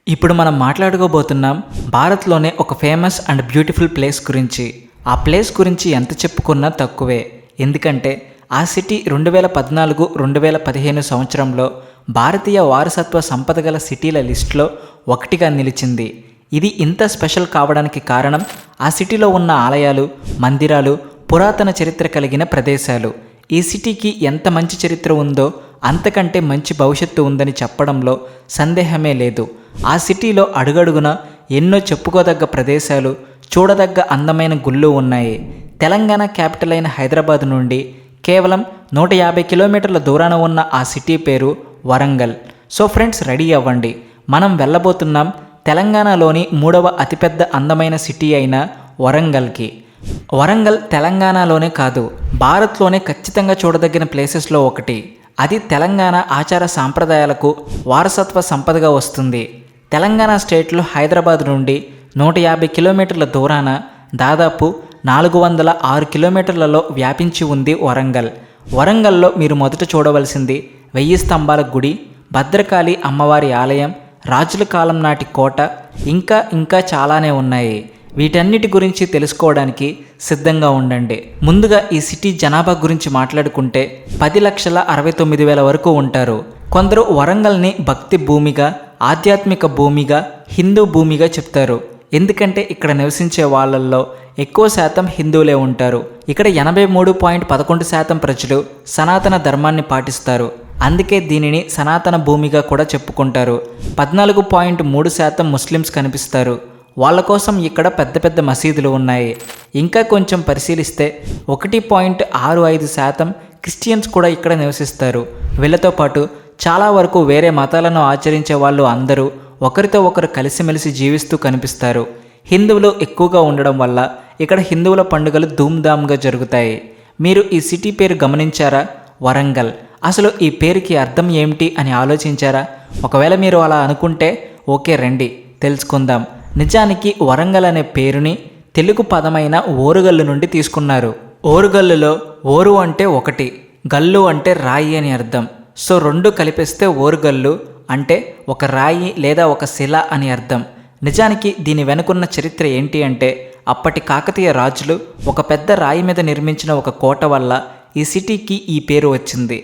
ఇప్పుడు మనం మాట్లాడుకోబోతున్నాం భారత్లోనే ఒక ఫేమస్ అండ్ బ్యూటిఫుల్ ప్లేస్ గురించి. ఆ ప్లేస్ గురించి ఎంత చెప్పుకున్నా తక్కువే. ఎందుకంటే ఆ సిటీ 2014-2015 సంవత్సరంలో భారతీయ వారసత్వ సంపద గల సిటీల లిస్టులో ఒకటిగా నిలిచింది. ఇది ఇంత స్పెషల్ కావడానికి కారణం ఆ సిటీలో ఉన్న ఆలయాలు, మందిరాలు, పురాతన చరిత్ర కలిగిన ప్రదేశాలు. ఈ సిటీకి ఎంత మంచి చరిత్ర ఉందో అంతకంటే మంచి భవిష్యత్తు ఉందని చెప్పడంలో సందేహమే లేదు. ఆ సిటీలో అడుగడుగున ఎన్నో చెప్పుకోదగ్గ ప్రదేశాలు, చూడదగ్గ అందమైన గుళ్ళు ఉన్నాయి. తెలంగాణ క్యాపిటల్ అయిన హైదరాబాద్ నుండి కేవలం 150 కిలోమీటర్ల దూరాన ఉన్న ఆ సిటీ పేరు వరంగల్. సో ఫ్రెండ్స్, రెడీ అవ్వండి. మనం వెళ్ళబోతున్నాం తెలంగాణలోని 3వ అతిపెద్ద అందమైన సిటీ అయిన వరంగల్కి. వరంగల్ తెలంగాణలోనే కాదు, భారత్లోనే ఖచ్చితంగా చూడదగిన ప్లేసెస్లో ఒకటి. అది తెలంగాణ ఆచార సాంప్రదాయాలకు వారసత్వ సంపదగా వస్తుంది. తెలంగాణ స్టేట్లో హైదరాబాద్ నుండి 150 కిలోమీటర్ల దూరాన దాదాపు 406 కిలోమీటర్లలో వ్యాపించి ఉంది వరంగల్. వరంగల్లో మీరు మొదట చూడవలసింది 1000 స్తంభాల గుడి, భద్రకాళి అమ్మవారి ఆలయం, రాజుల కాలం నాటి కోట, ఇంకా చాలానే ఉన్నాయి. వీటన్నిటి గురించి తెలుసుకోవడానికి సిద్ధంగా ఉండండి. ముందుగా ఈ సిటీ జనాభా గురించి మాట్లాడుకుంటే 10,69,000 వరకు ఉంటారు. కొందరు వరంగల్ని భక్తి భూమిగా, ఆధ్యాత్మిక భూమిగా, హిందూ భూమిగా చెప్తారు. ఎందుకంటే ఇక్కడ నివసించే వాళ్ళల్లో ఎక్కువ శాతం హిందువులే ఉంటారు. ఇక్కడ 83.11% ప్రజలు సనాతన ధర్మాన్ని పాటిస్తారు. అందుకే దీనిని సనాతన భూమిగా కూడా చెప్పుకుంటారు. 14.3% ముస్లిమ్స్ కనిపిస్తారు. వాళ్ళ కోసం ఇక్కడ పెద్ద పెద్ద మసీదులు ఉన్నాయి. ఇంకా కొంచెం పరిశీలిస్తే 1.65% క్రిస్టియన్స్ కూడా ఇక్కడ నివసిస్తారు. వీళ్ళతో పాటు చాలా వరకు వేరే మతాలను ఆచరించే వాళ్ళు అందరూ ఒకరితో ఒకరు కలిసిమెలిసి జీవిస్తూ కనిపిస్తారు. హిందువులు ఎక్కువగా ఉండడం వల్ల ఇక్కడ హిందువుల పండుగలు ధూమ్ధామ్గా జరుగుతాయి. మీరు ఈ సిటీ పేరు గమనించారా? వరంగల్. అసలు ఈ పేరుకి అర్థం ఏమిటి అని ఆలోచించారా? ఒకవేళ మీరు అలా అనుకుంటే ఓకే, రండి తెలుసుకుందాం. నిజానికి వరంగల్ అనే పేరుని తెలుగు పదమైన ఓరుగల్లు నుండి తీసుకున్నారు. ఓరుగల్లులో ఓరు అంటే ఒకటి, గల్లు అంటే రాయి అని అర్థం. సో రెండు కలిపేస్తే ఓరుగల్లు అంటే ఒక రాయి లేదా ఒక శిల అని అర్థం. నిజానికి దీని వెనుకున్న చరిత్ర ఏంటి అంటే, అప్పటి కాకతీయ రాజులు ఒక పెద్ద రాయి మీద నిర్మించిన ఒక కోట వల్ల ఈ సిటీకి ఈ పేరు వచ్చింది.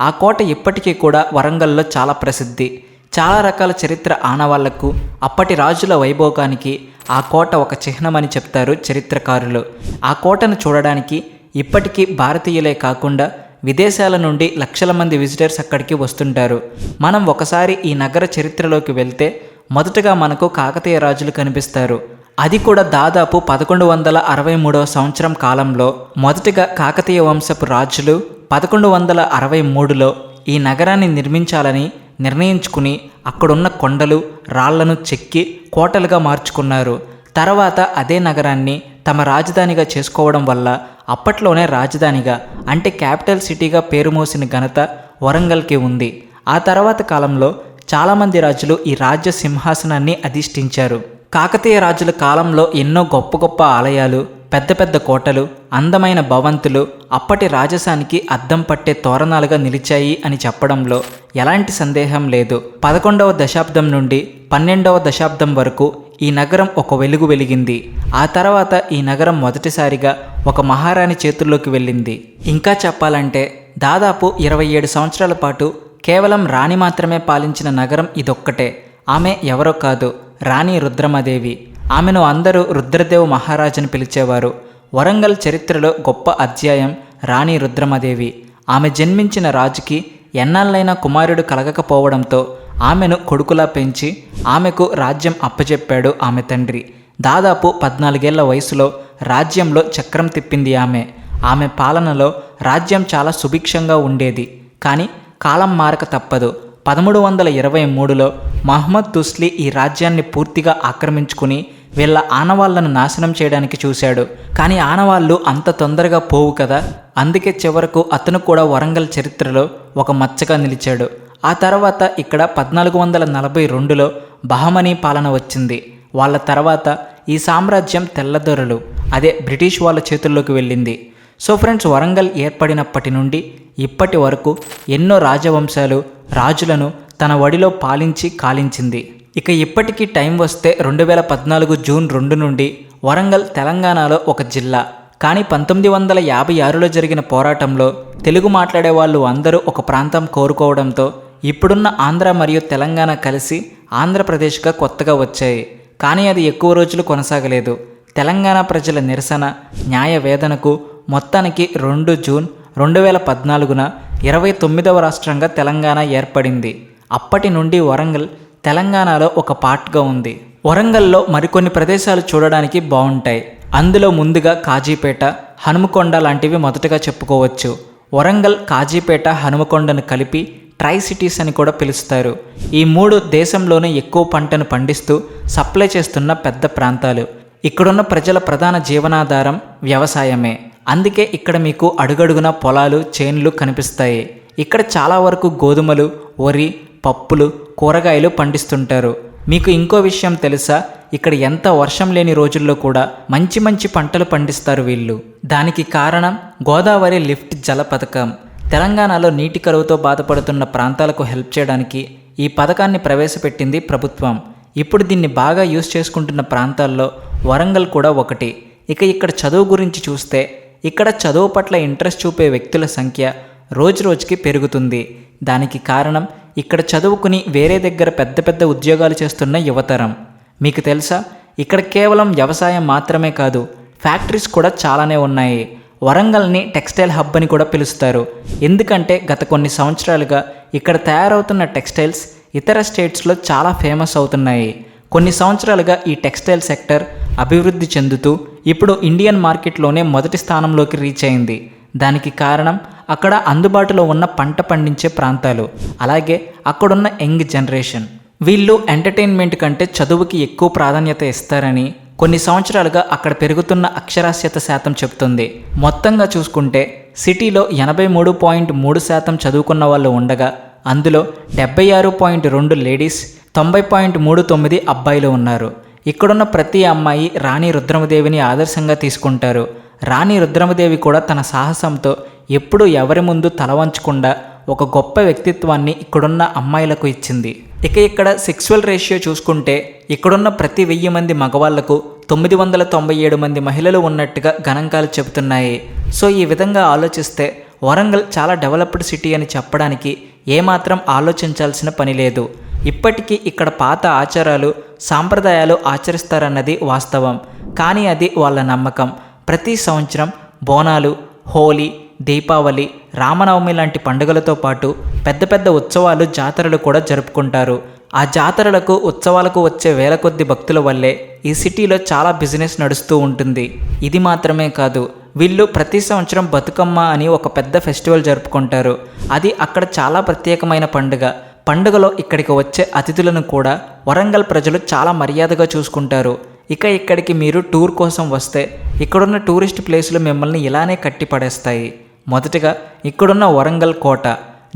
ఆ కోట ఇప్పటికీ కూడా వరంగల్లో చాలా ప్రసిద్ధి. చాలా రకాల చరిత్ర ఆనవాళ్లకు, అప్పటి రాజుల వైభోగానికి ఆ కోట ఒక చిహ్నమని చెప్తారు చరిత్రకారులు. ఆ కోటను చూడడానికి ఇప్పటికీ భారతీయులే కాకుండా విదేశాల నుండి లక్షల మంది విజిటర్స్ అక్కడికి వస్తుంటారు. మనం ఒకసారి ఈ నగర చరిత్రలోకి వెళ్తే మొదటగా మనకు కాకతీయ రాజులు కనిపిస్తారు. అది కూడా దాదాపు 1163వ సంవత్సరం కాలంలో. మొదటగా కాకతీయ వంశపు రాజులు 1163లో ఈ నగరాన్ని నిర్మించాలని నిర్ణయించుకుని అక్కడున్న కొండలు, రాళ్లను చెక్కి కోటలుగా మార్చుకున్నారు. తర్వాత అదే నగరాన్ని తమ రాజధానిగా చేసుకోవడం వల్ల అప్పట్లోనే రాజధానిగా అంటే క్యాపిటల్ సిటీగా పేరు మోసిన ఘనత వరంగల్కి ఉంది. ఆ తర్వాత కాలంలో చాలామంది రాజులు ఈ రాజ్య సింహాసనాన్ని అధిష్ఠించారు. కాకతీయ రాజుల కాలంలో ఎన్నో గొప్ప గొప్ప ఆలయాలు, పెద్ద పెద్ద కోటలు, అందమైన భవంతులు అప్పటి రాజసానికి అద్దం పట్టే తోరణాలుగా నిలిచాయి అని చెప్పడంలో ఎలాంటి సందేహం లేదు. 11వ దశాబ్దం నుండి 12వ దశాబ్దం వరకు ఈ నగరం ఒక వెలుగు వెలిగింది. ఆ తర్వాత ఈ నగరం మొదటిసారిగా ఒక మహారాణి చేతుల్లోకి వెళ్ళింది. ఇంకా చెప్పాలంటే దాదాపు 27 సంవత్సరాల పాటు కేవలం రాణి మాత్రమే పాలించిన నగరం ఇదొక్కటే. ఆమె ఎవరో కాదు, రాణి రుద్రమదేవి. ఆమెను అందరూ రుద్రదేవ్ మహారాజ్ అని పిలిచేవారు. వరంగల్ చరిత్రలో గొప్ప అధ్యాయం రాణి రుద్రమదేవి. ఆమె జన్మించిన రాజుకి ఎన్నాళ్ళైనా కుమారుడు కలగకపోవడంతో ఆమెను కొడుకులా పెంచి ఆమెకు రాజ్యం అప్పచెప్పాడు ఆమె తండ్రి. దాదాపు 14 ఏళ్ల వయసులో రాజ్యంలో చక్రం తిప్పింది ఆమె. ఆమె పాలనలో రాజ్యం చాలా సుభిక్షంగా ఉండేది. కానీ కాలం మారక తప్పదు. 1323లో మహమ్మద్ తుస్లీ ఈ రాజ్యాన్ని పూర్తిగా ఆక్రమించుకుని వీళ్ళ ఆనవాళ్లను నాశనం చేయడానికి చూశాడు. కానీ ఆనవాళ్ళు అంత తొందరగా పోవు కదా. అందుకే చివరకు అతను కూడా వరంగల్ చరిత్రలో ఒక మచ్చగా నిలిచాడు. ఆ తర్వాత ఇక్కడ 1442లో బహమనీ పాలన వచ్చింది. వాళ్ళ తర్వాత ఈ సామ్రాజ్యం తెల్లదొరలు అదే బ్రిటిష్ వాళ్ళ చేతుల్లోకి వెళ్ళింది. సో ఫ్రెండ్స్, వరంగల్ ఏర్పడినప్పటి నుండి ఇప్పటి వరకు ఎన్నో రాజవంశాలు, రాజులను తన వడిలో పాలించి కాలించింది. ఇక ఇప్పటికీ టైం వస్తే 2014 జూన్ 2 నుండి వరంగల్ తెలంగాణలో ఒక జిల్లా. కానీ 1956లో జరిగిన పోరాటంలో తెలుగు మాట్లాడే వాళ్ళు అందరూ ఒక ప్రాంతం కోరుకోవడంతో ఇప్పుడున్న ఆంధ్ర మరియు తెలంగాణ కలిసి ఆంధ్రప్రదేశ్గా కొత్తగా వచ్చాయి. కానీ అది ఎక్కువ రోజులు కొనసాగలేదు. తెలంగాణ ప్రజల నిరసన, న్యాయ వేదనకు మొత్తానికి 2 జూన్ 2014న 29వ రాష్ట్రంగా తెలంగాణ ఏర్పడింది. అప్పటి నుండి వరంగల్ తెలంగాణలో ఒక పార్ట్గా ఉంది. వరంగల్లో మరికొన్ని ప్రదేశాలు చూడడానికి బాగుంటాయి. అందులో ముందుగా కాజీపేట, హనుమకొండ లాంటివి మొదటగా చెప్పుకోవచ్చు. వరంగల్, కాజీపేట, హనుమకొండను కలిపి ట్రై సిటీస్ అని కూడా పిలుస్తారు. ఈ 3 దేశంలోనే ఎక్కువ పంటను పండిస్తూ సప్లై చేస్తున్న పెద్ద ప్రాంతాలు. ఇక్కడున్న ప్రజల ప్రధాన జీవనాధారం వ్యవసాయమే. అందుకే ఇక్కడ మీకు అడుగడుగున పొలాలు, చేన్లు కనిపిస్తాయి. ఇక్కడ చాలా వరకు గోధుమలు, వరి, పప్పులు, కూరగాయలు పండిస్తుంటారు. మీకు ఇంకో విషయం తెలుసా? ఇక్కడ ఎంత వర్షం లేని రోజుల్లో కూడా మంచి మంచి పంటలు పండిస్తారు వీళ్ళు. దానికి కారణం గోదావరి లిఫ్ట్ జల పథకం. తెలంగాణలో నీటి కరువుతో బాధపడుతున్న ప్రాంతాలకు హెల్ప్ చేయడానికి ఈ పథకాన్ని ప్రవేశపెట్టింది ప్రభుత్వం. ఇప్పుడు దీన్ని బాగా యూజ్ చేసుకుంటున్న ప్రాంతాల్లో వరంగల్ కూడా ఒకటి. ఇక ఇక్కడ చదువు గురించి చూస్తే ఇక్కడ చదువు పట్ల ఇంట్రెస్ట్ చూపే వ్యక్తుల సంఖ్య రోజురోజుకి పెరుగుతుంది. దానికి కారణం ఇక్కడ చదువుకుని వేరే దగ్గర పెద్ద పెద్ద ఉద్యోగాలు చేస్తున్న యువతరం. మీకు తెలుసా, ఇక్కడ కేవలం వ్యవసాయం మాత్రమే కాదు, ఫ్యాక్టరీస్ కూడా చాలానే ఉన్నాయి. వరంగల్ని టెక్స్టైల్ హబ్ అని కూడా పిలుస్తారు. ఎందుకంటే గత కొన్ని సంవత్సరాలుగా ఇక్కడ తయారవుతున్న టెక్స్టైల్స్ ఇతర స్టేట్స్లో చాలా ఫేమస్ అవుతున్నాయి. కొన్ని సంవత్సరాలుగా ఈ టెక్స్టైల్ సెక్టర్ అభివృద్ధి చెందుతూ ఇప్పుడు ఇండియన్ మార్కెట్లోనే మొదటి స్థానంలోకి రీచ్ అయింది. దానికి కారణం అక్కడ అందుబాటులో ఉన్న పంట పండించే ప్రాంతాలు, అలాగే అక్కడున్న యంగ్ జనరేషన్. వీళ్ళు ఎంటర్టైన్మెంట్ కంటే చదువుకి ఎక్కువ ప్రాధాన్యత ఇస్తారని కొన్ని సంవత్సరాలుగా అక్కడ పెరుగుతున్న అక్షరాస్యత శాతం చెప్తుంది. మొత్తంగా చూసుకుంటే సిటీలో 83.3% చదువుకున్న వాళ్ళు ఉండగా అందులో 76.2 లేడీస్, 90.39 అబ్బాయిలు ఉన్నారు. ఇక్కడున్న ప్రతి అమ్మాయి రాణి రుద్రమదేవిని ఆదర్శంగా తీసుకుంటారు. రాణి రుద్రమదేవి కూడా తన సాహసంతో ఎప్పుడూ ఎవరి ముందు తల వంచకుండా ఒక గొప్ప వ్యక్తిత్వాన్ని ఇక్కడున్న అమ్మాయిలకు ఇచ్చింది. ఇక ఇక్కడ సెక్సువల్ రేషియో చూసుకుంటే ఇక్కడున్న ప్రతి 1000 మంది మగవాళ్లకు 997 మంది మహిళలు ఉన్నట్టుగా గణాంకాలు చెబుతున్నాయి. సో ఈ విధంగా ఆలోచిస్తే వరంగల్ చాలా డెవలప్డ్ సిటీ అని చెప్పడానికి ఏమాత్రం ఆలోచించాల్సిన పని లేదు. ఇప్పటికీ ఇక్కడ పాత ఆచారాలు, సాంప్రదాయాలు ఆచరిస్తారన్నది వాస్తవం. కానీ అది వాళ్ళ నమ్మకం. ప్రతి సంవత్సరం బోనాలు, హోలీ, దీపావళి, రామనవమి లాంటి పండుగలతో పాటు పెద్ద పెద్ద ఉత్సవాలు, జాతరలు కూడా జరుపుకుంటారు. ఆ జాతరలకు, ఉత్సవాలకు వచ్చే వేల కొద్ది భక్తుల వల్లే ఈ సిటీలో చాలా బిజినెస్ నడుస్తూ ఉంటుంది. ఇది మాత్రమే కాదు, వీళ్ళు ప్రతి సంవత్సరం బతుకమ్మ అని ఒక పెద్ద ఫెస్టివల్ జరుపుకుంటారు. అది అక్కడ చాలా ప్రత్యేకమైన పండుగ. పండుగలో ఇక్కడికి వచ్చే అతిథులను కూడా వరంగల్ ప్రజలు చాలా మర్యాదగా చూసుకుంటారు. ఇక ఇక్కడికి మీరు టూర్ కోసం వస్తే ఇక్కడున్న టూరిస్ట్ ప్లేసులు మిమ్మల్ని ఇలానే కట్టి పడేస్తాయి. మొదటగా ఇక్కడున్న వరంగల్ కోట.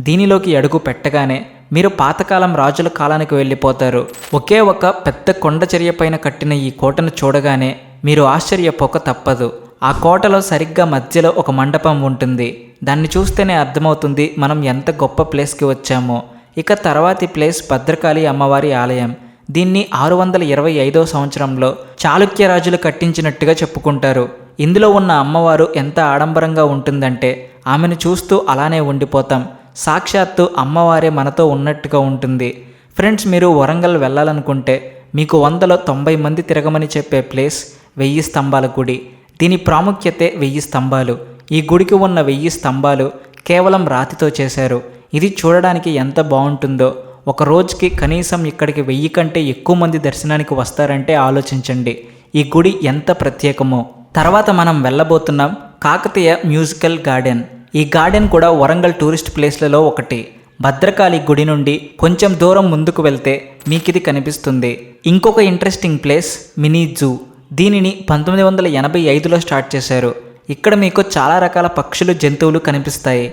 దీనిలోకి అడుగు పెట్టగానే మీరు పాతకాలం రాజుల కాలానికి వెళ్ళిపోతారు. ఒకే ఒక పెద్ద కొండ చర్య పైన కట్టిన ఈ కోటను చూడగానే మీరు ఆశ్చర్యపోక తప్పదు. ఆ కోటలో సరిగ్గా మధ్యలో ఒక మండపం ఉంటుంది. దాన్ని చూస్తేనే అర్థమవుతుంది మనం ఎంత గొప్ప ప్లేస్కి వచ్చామో. ఇక తర్వాతి ప్లేస్ భద్రకాళి అమ్మవారి ఆలయం. దీన్ని 625వ సంవత్సరంలో చాళుక్య రాజులు కట్టించినట్టుగా చెప్పుకుంటారు. ఇందులో ఉన్న అమ్మవారు ఎంత ఆడంబరంగా ఉంటుందంటే ఆమెను చూస్తూ అలానే ఉండిపోతాం. సాక్షాత్తు అమ్మవారే మనతో ఉన్నట్టుగా ఉంటుంది. ఫ్రెండ్స్, మీరు వరంగల్ వెళ్ళాలనుకుంటే మీకు 100లో 90 మంది తిరగమని చెప్పే ప్లేస్ 1000 స్తంభాల గుడి. దీని ప్రాముఖ్యతే 1000 స్తంభాలు. ఈ గుడికి ఉన్న 1000 స్తంభాలు కేవలం రాతితో చేశారు. ఇది చూడడానికి ఎంత బాగుంటుందో. ఒక రోజుకి కనీసం ఇక్కడికి 1000 కంటే ఎక్కువ మంది దర్శనానికి వస్తారంటే ఆలోచించండి ఈ గుడి ఎంత ప్రత్యేకమో. తర్వాత మనం వెళ్ళబోతున్నాం కాకతీయ మ్యూజికల్ గార్డెన్. ఈ గార్డెన్ కూడా వరంగల్ టూరిస్ట్ ప్లేస్లలో ఒకటి. భద్రకాళి గుడి నుండి కొంచెం దూరం ముందుకు వెళ్తే మీకు ఇది కనిపిస్తుంది. ఇంకొక ఇంట్రెస్టింగ్ ప్లేస్ మినీ జూ. దీనిని 1985లో స్టార్ట్ చేశారు. ఇక్కడ మీకు చాలా రకాల పక్షులు, జంతువులు కనిపిస్తాయి.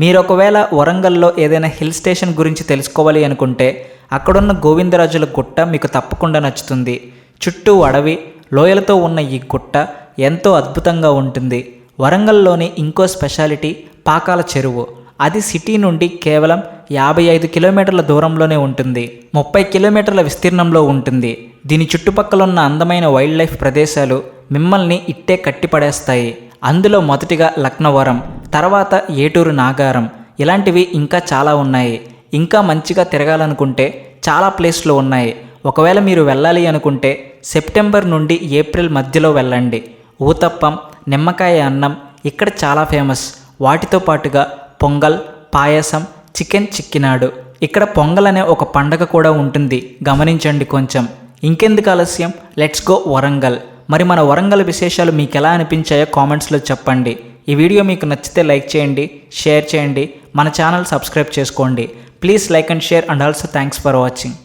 మీరు ఒకవేళ వరంగల్లో ఏదైనా హిల్ స్టేషన్ గురించి తెలుసుకోవాలి అనుకుంటే అక్కడున్న గోవిందరాజుల గుట్ట మీకు తప్పకుండా నచ్చుతుంది. చుట్టూ అడవి, లోయలతో ఉన్న ఈ గుట్ట ఎంతో అద్భుతంగా ఉంటుంది. వరంగల్లోని ఇంకో స్పెషాలిటీ పాకాల చెరువు. అది సిటీ నుండి కేవలం 55 కిలోమీటర్ల దూరంలోనే ఉంటుంది. 30 కిలోమీటర్ల విస్తీర్ణంలో ఉంటుంది. దీని చుట్టుపక్కల ఉన్న అందమైన వైల్డ్ లైఫ్ ప్రదేశాలు మిమ్మల్ని ఇట్టే కట్టిపడేస్తాయి. అందులో మొదటిగా లక్నవరం, తర్వాత ఏటూరు నాగారం, ఇలాంటివి ఇంకా చాలా ఉన్నాయి. ఇంకా మంచిగా తిరగాలనుకుంటే చాలా ప్లేస్లు ఉన్నాయి. ఒకవేళ మీరు వెళ్ళాలి అనుకుంటే సెప్టెంబర్ నుండి ఏప్రిల్ మధ్యలో వెళ్ళండి. ఊతప్పం, నిమ్మకాయ అన్నం ఇక్కడ చాలా ఫేమస్. వాటితో పాటుగా పొంగల్, పాయసం, చికెన్ చిక్కినాడు. ఇక్కడ పొంగల్ అనే ఒక పండగ కూడా ఉంటుంది, గమనించండి కొంచెం. ఇంకెందుకు ఆలస్యం, లెట్స్ గో వరంగల్. మరి మన వరంగల్ విశేషాలు మీకు ఎలా అనిపించాయో కామెంట్స్లో చెప్పండి. ఈ వీడియో మీకు నచ్చితే లైక్ చేయండి, షేర్ చేయండి, మన ఛానల్ సబ్స్క్రైబ్ చేసుకోండి. Please like and share and also thanks for watching.